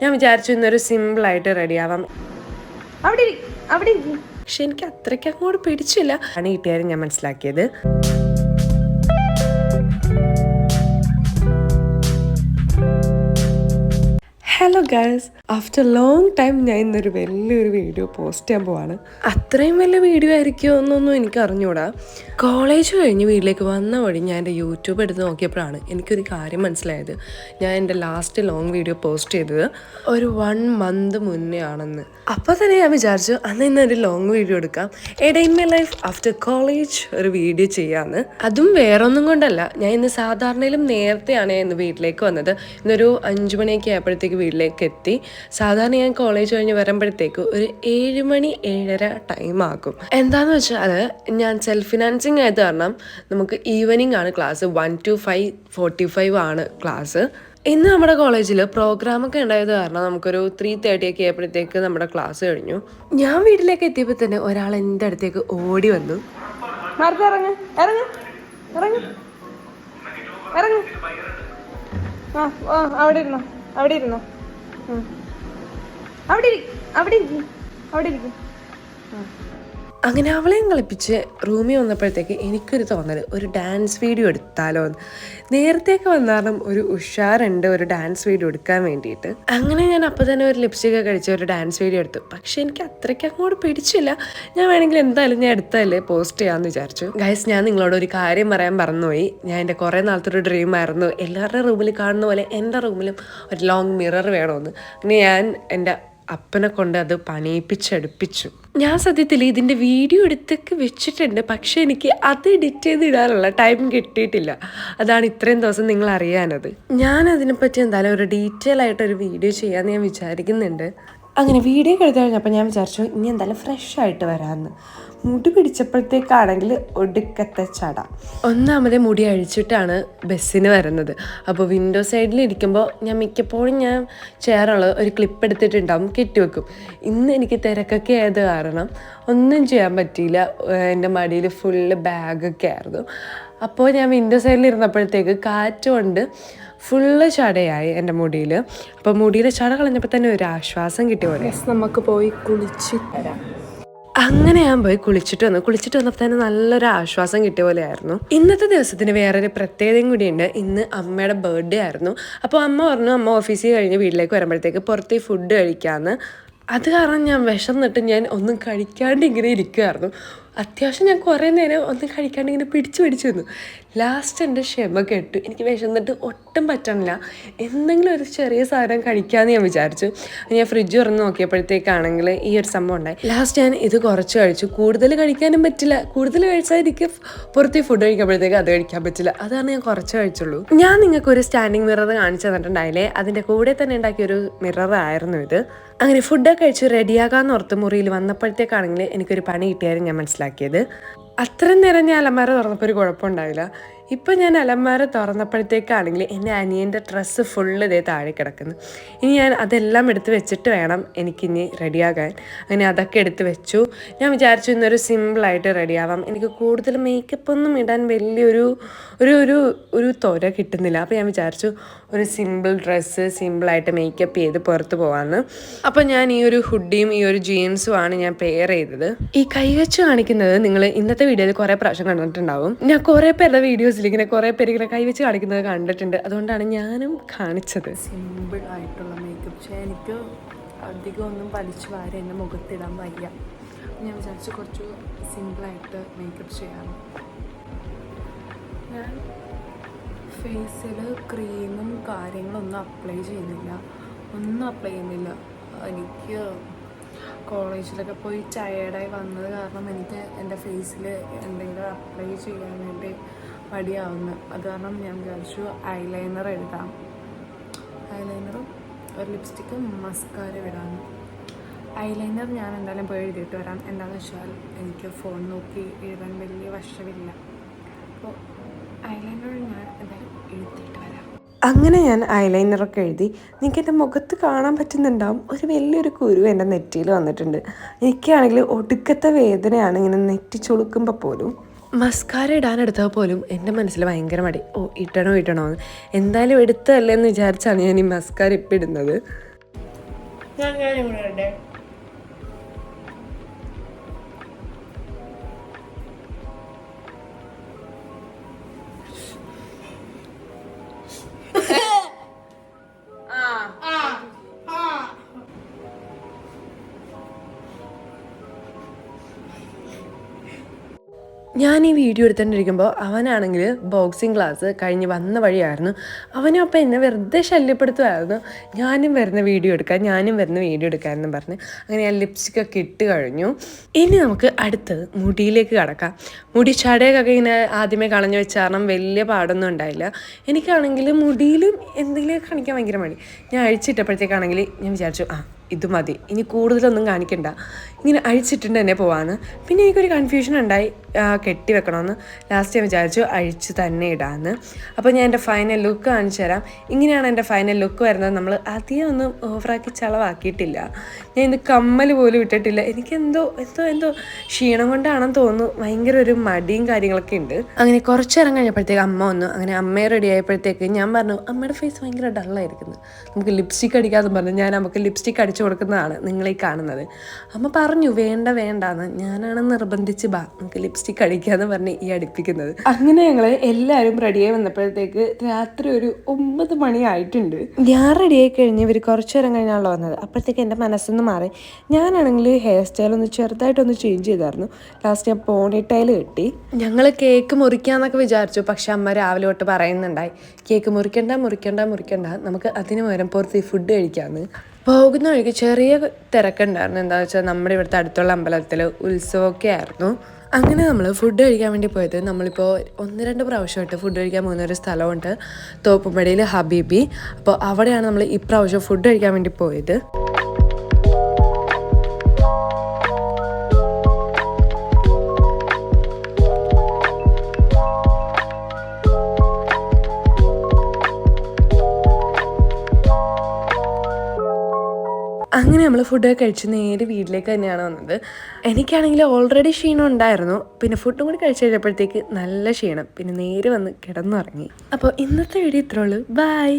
ഞാൻ വിചാരിച്ചു ഇന്നൊരു സിമ്പിളായിട്ട് റെഡിയാവാം. പക്ഷെ എനിക്ക് അത്രയ്ക്ക് അങ്ങോട്ട് പിടിച്ചില്ല. പണി കിട്ടിയാലും ഞാൻ മനസ്സിലാക്കിയത്. Hello guys, after long time ഞാൻ ഇന്നൊരു വലിയൊരു വീഡിയോ പോസ്റ്റ് ചെയ്യാൻ പോവാണ്. അത്രയും വലിയ വീഡിയോ ആയിരിക്കുമോ എന്നൊന്നും എനിക്ക് അറിഞ്ഞൂടാ. കോളേജ് കഴിഞ്ഞ് വീട്ടിലേക്ക് വന്ന വഴി ഞാൻ എൻ്റെ യൂട്യൂബ് എടുത്ത് നോക്കിയപ്പോഴാണ് എനിക്കൊരു കാര്യം മനസ്സിലായത്. ഞാൻ എൻ്റെ ലാസ്റ്റ് ലോങ് വീഡിയോ പോസ്റ്റ് ചെയ്തത് ഒരു 1 മന്ത് മുന്നേ ആണെന്ന്. അപ്പോൾ തന്നെ ഞാൻ വിചാരിച്ചു അന്ന് ഇന്നൊരു ലോങ് വീഡിയോ എടുക്കാം, A day in my life after college ഒരു വീഡിയോ ചെയ്യാമെന്ന്. അതും വേറൊന്നും കൊണ്ടല്ല, ഞാൻ ഇന്ന് സാധാരണയിലും നേരത്തെയാണ് ഇന്ന് വീട്ടിലേക്ക് വന്നത്. ഇന്നൊരു 5 മണിയൊക്കെ ആയപ്പോഴത്തേക്ക് വീട്ടിലേക്ക് എത്തി. സാധാരണ ഞാൻ കോളേജ് കഴിഞ്ഞ് വരുമ്പോഴത്തേക്ക് ഒരു 7 മണി 7:30 ടൈം ആകും. എന്താന്ന് വെച്ചാൽ ഞാൻ സെൽഫ് ഫിനാൻസിങ് ആയത് കാരണം നമുക്ക് ഈവനിങ് ആണ് ക്ലാസ്. 1 to 5:45 ആണ് ക്ലാസ്. ഇന്ന് നമ്മുടെ കോളേജിൽ പ്രോഗ്രാമൊക്കെ ഉണ്ടായത് കാരണം നമുക്കൊരു 3:30 ഒക്കെ ആയപ്പോഴത്തേക്ക് നമ്മുടെ ക്ലാസ് കഴിഞ്ഞു. ഞാൻ വീട്ടിലേക്ക് എത്തിയപ്പോൾ തന്നെ ഒരാൾ എൻ്റെ അടുത്തേക്ക് ഓടി വന്നു. അവിടെ ഇരുന്നോ, അവിടെ ഇരിക്കും. അങ്ങനെ അവളെയും കളിപ്പിച്ച് റൂമിൽ വന്നപ്പോഴത്തേക്ക് എനിക്കൊരു തോന്നൽ, ഒരു ഡാൻസ് വീഡിയോ എടുത്താലോ എന്ന്. നേരത്തെയൊക്കെ വന്നാലും ഒരു ഉഷാറുണ്ട് ഒരു ഡാൻസ് വീഡിയോ എടുക്കാൻ വേണ്ടിയിട്ട്. അങ്ങനെ ഞാൻ അപ്പോൾ തന്നെ ഒരു ലിപ്സ്റ്റിക് കഴിച്ച് ഒരു ഡാൻസ് വീഡിയോ എടുത്തു. പക്ഷെ എനിക്ക് അത്രയ്ക്ക് അങ്ങോട്ട് പിടിച്ചില്ല. ഞാൻ വേണമെങ്കിൽ എന്തായാലും ഞാൻ എടുത്തതല്ലേ പോസ്റ്റ് ചെയ്യാമെന്ന് വിചാരിച്ചു. ഗൈസ്, ഞാൻ നിങ്ങളോട് ഒരു കാര്യം പറയാൻ മറന്നുപോയി. ഞാൻ എൻ്റെ കുറേ നാളത്തെ ഒരു ഡ്രീം ആയിരുന്നു എല്ലാവരുടെ റൂമിൽ കാണുന്ന പോലെ എൻ്റെ റൂമിലും ഒരു ലോങ് മിറർ വേണമെന്ന്. അങ്ങനെ ഞാൻ എൻ്റെ അപ്പനെ കൊണ്ട് അത് പണിയിപ്പിച്ചെടുപ്പിച്ചു. ഞാൻ സത്യത്തിൽ ഇതിൻ്റെ വീഡിയോ എടുത്തൊക്കെ വെച്ചിട്ടുണ്ട്, പക്ഷേ എനിക്ക് അത് എഡിറ്റ് ചെയ്ത് ഇടാനുള്ള ടൈം കിട്ടിയിട്ടില്ല. അതാണ് ഇത്രയും ദിവസം നിങ്ങൾ അറിയാനത്. ഞാൻ അതിനെപ്പറ്റി എന്തായാലും ഒരു ഡീറ്റെയിൽ ആയിട്ടൊരു വീഡിയോ ചെയ്യാമെന്ന് ഞാൻ വിചാരിക്കുന്നുണ്ട്. അങ്ങനെ വീഡിയോ എടുത്തു കഴിഞ്ഞപ്പോൾ ഞാൻ വിചാരിച്ചു ഇനി എന്തായാലും ഫ്രഷ് ആയിട്ട് വരാമെന്ന്. മുടി പിടിച്ചപ്പോഴത്തേക്കാണെങ്കിൽ ഒടുക്കത്തെ ചട. ഒന്നാമതേ മുടി അഴിച്ചിട്ടാണ് ബസ്സിന് വരുന്നത്. അപ്പോൾ വിൻഡോ സൈഡിൽ ഇരിക്കുമ്പോൾ ഞാൻ മിക്കപ്പോഴും ഞാൻ ചെയ്യാറുള്ളത് ഒരു ക്ലിപ്പ് എടുത്തിട്ടുണ്ടാവും, കെട്ടിവെക്കും. ഇന്ന് എനിക്ക് തിരക്കൊക്കെ ആയത് കാരണം ഒന്നും ചെയ്യാൻ പറ്റിയില്ല. എൻ്റെ മടിയിൽ ഫുള്ള് ബാഗൊക്കെ ആയിരുന്നു. അപ്പോൾ ഞാൻ വിൻഡോ സൈഡിൽ ഇരുന്നപ്പോഴത്തേക്ക് കാറ്റ് കൊണ്ട് ഫുള്ള് ചടയായി എൻ്റെ മുടിയിൽ. അപ്പോൾ മുടിയിലെ ചട കളഞ്ഞപ്പോൾ തന്നെ ഒരു ആശ്വാസം കിട്ടിയ പോലെ. നമുക്ക് പോയി കുളിച്ച് തരാം. അങ്ങനെ ഞാൻ പോയി കുളിച്ചിട്ട് വന്നപ്പോൾ തന്നെ നല്ലൊരു ആശ്വാസം കിട്ടിയ പോലെ ആയിരുന്നു. ഇന്നത്തെ ദിവസത്തിന് വേറൊരു പ്രത്യേകതയും കൂടിയുണ്ട്. ഇന്ന് അമ്മയുടെ ബർത്ത്ഡേ ആയിരുന്നു. അപ്പോൾ അമ്മ പറഞ്ഞു അമ്മ ഓഫീസിൽ കഴിഞ്ഞ് വീട്ടിലേക്ക് വരുമ്പോഴത്തേക്ക് പുറത്ത് ഫുഡ് കഴിക്കാമെന്ന്. അത് കാരണം ഞാൻ വിശന്നിട്ട് ഞാൻ ഒന്നും കഴിക്കാണ്ട് ഇങ്ങനെ ഇരിക്കുമായിരുന്നു. അത്യാവശ്യം ഞാൻ കുറേ നേരം ഒന്നും കഴിക്കാണ്ട് ഇങ്ങനെ പിടിച്ചു വന്നു. ലാസ്റ്റ് എൻ്റെ ക്ഷമ കെട്ടു. എനിക്ക് വിശന്നിട്ട് ഒട്ടും പറ്റണില്ല. എന്തെങ്കിലും ഒരു ചെറിയ സാധനം കഴിക്കാമെന്ന് ഞാൻ വിചാരിച്ചു. ഞാൻ ഫ്രിഡ്ജ് തുറന്ന് നോക്കിയപ്പോഴത്തേക്കാണെങ്കിൽ ഈ ഒരു സംഭവം ഉണ്ടായി. ലാസ്റ്റ് ഞാൻ ഇത് കുറച്ച് കഴിച്ചു. കൂടുതൽ കഴിക്കാനും പറ്റില്ല. കൂടുതൽ കഴിച്ചാൽ എനിക്ക് പുറത്ത് ഫുഡ് കഴിക്കുമ്പോഴത്തേക്ക് അത് കഴിക്കാൻ പറ്റില്ല. അതാണ് ഞാൻ കുറച്ച് കഴിച്ചുള്ളൂ. ഞാൻ നിങ്ങൾക്കൊരു സ്റ്റാൻഡിങ് മിറർ കാണിച്ചു തന്നിട്ടുണ്ടായില്ലേ, അതിൻ്റെ കൂടെ തന്നെ ഉണ്ടാക്കിയൊരു മിറർ ആയിരുന്നു ഇത്. അങ്ങനെ ഫുഡൊക്കെ കഴിച്ച് റെഡിയാകാമെന്ന് ഓർത്ത് മുറിയിൽ വന്നപ്പോഴത്തേക്കാണെങ്കിൽ എനിക്കൊരു പണി കിട്ടിയാലും ഞാൻ മനസ്സിലാക്കിയത്. അത്രയും നേരം ഞാൻ അലമാര തുറന്നപ്പോൾ ഒരു കുഴപ്പമുണ്ടാവില്ല. ഇപ്പം ഞാൻ അലമാര തുറന്നപ്പോഴത്തേക്കാണെങ്കിൽ എൻ്റെ അനിയൻ്റെ ഡ്രസ്സ് ഫുള്ള് ഇതേ താഴെ കിടക്കുന്നു. ഇനി ഞാൻ അതെല്ലാം എടുത്ത് വെച്ചിട്ട് വേണം എനിക്കിനി റെഡിയാകാൻ. അങ്ങനെ അതൊക്കെ എടുത്ത് വെച്ചു. ഞാൻ വിചാരിച്ചു ഇന്നൊരു സിമ്പിളായിട്ട് റെഡിയാവാം. എനിക്ക് കൂടുതൽ മേക്കപ്പ് ഒന്നും ഇടാൻ വലിയൊരു ഒരു തൊര കിട്ടുന്നില്ല. അപ്പോൾ ഞാൻ വിചാരിച്ചു ഒരു സിമ്പിൾ ഡ്രസ്സ് സിമ്പിളായിട്ട് മേക്കപ്പ് ചെയ്ത് പുറത്ത് പോകാമെന്ന്. അപ്പോൾ ഞാൻ ഈ ഒരു ഹുഡിയും ഈ ഒരു ജീൻസുമാണ് ഞാൻ പെയർ ചെയ്തത്. ഈ കൈവച്ച് കാണിക്കുന്നത് നിങ്ങൾ ഇന്നത്തെ വീഡിയോയിൽ കുറേ പ്രാവശ്യം കണ്ടിട്ടുണ്ടാവും. ഞാൻ കുറേ പേരുടെ വീഡിയോസിൽ ഇങ്ങനെ കുറേ പേര് ഇങ്ങനെ കൈവച്ച് കാണിക്കുന്നത് കണ്ടിട്ടുണ്ട്. അതുകൊണ്ടാണ് ഞാനും കാണിച്ചത്. സിമ്പിൾ ആയിട്ടുള്ള മേക്കപ്പ് ചെയ്യാൻ എനിക്ക് അധികം ഒന്നും വലിച്ചു വാരി എൻ്റെ മുഖത്തിടാൻ വയ്യ. ഞാൻ വിചാരിച്ചു കുറച്ച് സിമ്പിളായിട്ട് മേക്കപ്പ് ചെയ്യാം. ഞാൻ ഫേസിൽ ക്രീമും കാര്യങ്ങളൊന്നും അപ്ലൈ ചെയ്യുന്നില്ല. എനിക്ക് കോളേജിലൊക്കെ പോയി ടയേർഡായി വന്നത് കാരണം എനിക്ക് എൻ്റെ ഫേസിൽ എന്തെങ്കിലും അപ്ലൈ ചെയ്യാൻ വേണ്ടി മടിയാവുന്നു. അത് കാരണം ഞാൻ വിചാരിച്ചു ഐലൈനർ എഴുതാം. ഐലൈനറും ഒരു ലിപ്സ്റ്റിക്കും മസ്കാര ഇടാം. ഐലൈനർ ഞാൻ എന്തായാലും പോയി എഴുതിയിട്ട് വരാം. എന്താണെന്ന് വെച്ചാൽ എനിക്ക് ഫോൺ നോക്കി എഴുതാൻ വലിയ വശമില്ല. അപ്പോൾ ഐലൈനർ ഞാൻ എന്തായാലും എഴുതിയിട്ട് വരാം. അങ്ങനെ ഞാൻ ഐലൈനറൊക്കെ എഴുതി. നിങ്ങൾക്ക് എൻ്റെ മുഖത്ത് കാണാൻ പറ്റുന്നുണ്ടാവും ഒരു വലിയൊരു കുരു എൻ്റെ നെറ്റിയിൽ വന്നിട്ടുണ്ട്. എനിക്കാണെങ്കിൽ ഒടുക്കത്തെ വേദനയാണ് ഇങ്ങനെ നെറ്റി ചുളുക്കുമ്പോൾ പോലും. മസ്കാര ഇടാനെടുത്തപ്പോൾ പോലും എൻ്റെ മനസ്സിൽ ഭയങ്കര മടി. ഇടണോ എന്ന്. എന്തായാലും എടുത്തതല്ലേ എന്ന് വിചാരിച്ചാണ് ഞാൻ ഈ മസ്കാര ഇപ്പം ഇടുന്നത്. ഞാൻ ഈ വീഡിയോ എടുത്തുകൊണ്ടിരിക്കുമ്പോൾ അവനാണെങ്കിൽ ബോക്സിങ് ക്ലാസ് കഴിഞ്ഞ് വന്ന വഴിയായിരുന്നു. അവനും അപ്പം എന്നെ വെറുതെ ശല്യപ്പെടുത്തുമായിരുന്നു. ഞാനും വരുന്ന വീഡിയോ എടുക്കാമെന്നും പറഞ്ഞ് അങ്ങനെ ഞാൻ ലിപ്സ്റ്റിക്കൊക്കെ ഇട്ട് കഴിഞ്ഞു. ഇനി നമുക്ക് അടുത്തത് മുടിയിലേക്ക് കടക്കാം. മുടി ചടയൊക്കെ ഇങ്ങനെ ആദ്യമേ കളഞ്ഞു വെച്ച കാരണം വലിയ പാടൊന്നും ഉണ്ടായില്ല. എനിക്കാണെങ്കിൽ മുടിയിലും എന്തെങ്കിലുമൊക്കെ കാണിക്കാൻ ഭയങ്കര മടി. ഞാൻ അഴിച്ചിട്ടപ്പോഴത്തേക്കാണെങ്കിൽ ഞാൻ വിചാരിച്ചു ഇത് മതി, ഇനി കൂടുതലൊന്നും കാണിക്കണ്ട, ഇങ്ങനെ അഴിച്ചിട്ടുണ്ട് തന്നെ പോവാന്ന്. പിന്നെ എനിക്കൊരു കൺഫ്യൂഷൻ ഉണ്ടായി കെട്ടി വെക്കണമെന്ന്. ലാസ്റ്റ് ഞാൻ വിചാരിച്ചു അഴിച്ച് തന്നെ ഇടാമെന്ന്. അപ്പോൾ ഞാൻ എൻ്റെ ഫൈനൽ ലുക്ക് കാണിച്ചു തരാം. ഇങ്ങനെയാണ് എൻ്റെ ഫൈനൽ ലുക്ക് വരുന്നത്. നമ്മൾ അധികം ഒന്നും ഓവറാക്കി ചളവാക്കിയിട്ടില്ല. ഞാൻ ഇന്ന് കമ്മൽ പോലും ഇട്ടിട്ടില്ല. എനിക്ക് എന്തോ ക്ഷീണം കൊണ്ടാണെന്ന് തോന്നുന്നു, ഭയങ്കര ഒരു മടിയും കാര്യങ്ങളൊക്കെ ഉണ്ട്. അങ്ങനെ കുറച്ച് നേരം കഴിഞ്ഞപ്പോഴത്തേക്ക് അമ്മ വന്നു. അങ്ങനെ അമ്മയെ റെഡി ആയപ്പോഴത്തേക്ക് ഞാൻ പറഞ്ഞു അമ്മയുടെ ഫേസ് ഭയങ്കര ഡള്ളായിരിക്കുന്നു, നമുക്ക് ലിപ്സ്റ്റിക് അടിക്കാമെന്ന് പറഞ്ഞു. നമുക്ക് ലിപ്സ്റ്റിക് അടിച്ചു കൊടുക്കുന്നതാണ് നിങ്ങളീ കാണുന്നത്. അമ്മ പറഞ്ഞു വേണ്ടാന്ന്. ഞാനാണ് നിർബന്ധിച്ച് നമുക്ക് ലിപ്സ്റ്റിക് അടിക്കാന്ന് പറഞ്ഞ് ഈ അടുപ്പിക്കുന്നത്. അങ്ങനെ ഞങ്ങൾ എല്ലാവരും റെഡിയായി വന്നപ്പോഴത്തേക്ക് രാത്രി ഒരു 9 മണി ആയിട്ടുണ്ട്. ഞാൻ റെഡിയായി കഴിഞ്ഞ് ഇവർ കുറച്ചു നേരം കഴിഞ്ഞാണല്ലോ വന്നത്. അപ്പോഴത്തേക്ക് എൻ്റെ മനസ്സൊന്ന് മാറി. ഞാനാണെങ്കിൽ ഹെയർ സ്റ്റൈൽ ചേർത്തായിട്ടൊന്ന് ചേഞ്ച് ചെയ്തായിരുന്നു. ലാസ്റ്റ് ഞാൻ പോണിട്ടൈൽ കെട്ടി. ഞങ്ങൾ കേക്ക് മുറിക്കാന്നൊക്കെ വിചാരിച്ചു. പക്ഷെ അമ്മ രാവിലെ തൊട്ട് പറയുന്നുണ്ടായി കേക്ക് മുറിക്കണ്ട, നമുക്ക് അതിന് പകരം പുറത്ത് ഫുഡ് കഴിക്കാമെന്ന്. പോകുന്ന വഴിക്ക് ചെറിയ തിരക്കുണ്ടായിരുന്നു. എന്താണെന്ന് വെച്ചാൽ നമ്മുടെ ഇവിടുത്തെ അടുത്തുള്ള അമ്പലത്തിൽ ഉത്സവമൊക്കെ ആയിരുന്നു. അങ്ങനെ നമ്മൾ ഫുഡ് കഴിക്കാൻ വേണ്ടി പോയത്, നമ്മളിപ്പോൾ 1-2 പ്രാവശ്യമായിട്ട് ഫുഡ് കഴിക്കാൻ പോകുന്ന ഒരു സ്ഥലമുണ്ട്, തോപ്പുംപടിയിൽ ഹബീബി. അപ്പോൾ അവിടെയാണ് നമ്മൾ ഇപ്രാവശ്യം ഫുഡ് കഴിക്കാൻ വേണ്ടി പോയത്. അങ്ങനെ നമ്മൾ ഫുഡൊക്കെ കഴിച്ച് നേരെ വീട്ടിലേക്ക് തന്നെയാണ് വന്നത്. എനിക്കാണെങ്കിൽ ഓൾറെഡി ക്ഷീണം ഉണ്ടായിരുന്നു. പിന്നെ ഫുഡും കൂടി കഴിച്ച് കഴിഞ്ഞപ്പോഴത്തേക്ക് നല്ല ക്ഷീണം. പിന്നെ നേരെ വന്ന് കിടന്നുറങ്ങി. അപ്പോൾ ഇന്നത്തെ വീഡിയോ ഇത്രേ ഉള്ളൂ. ബൈ.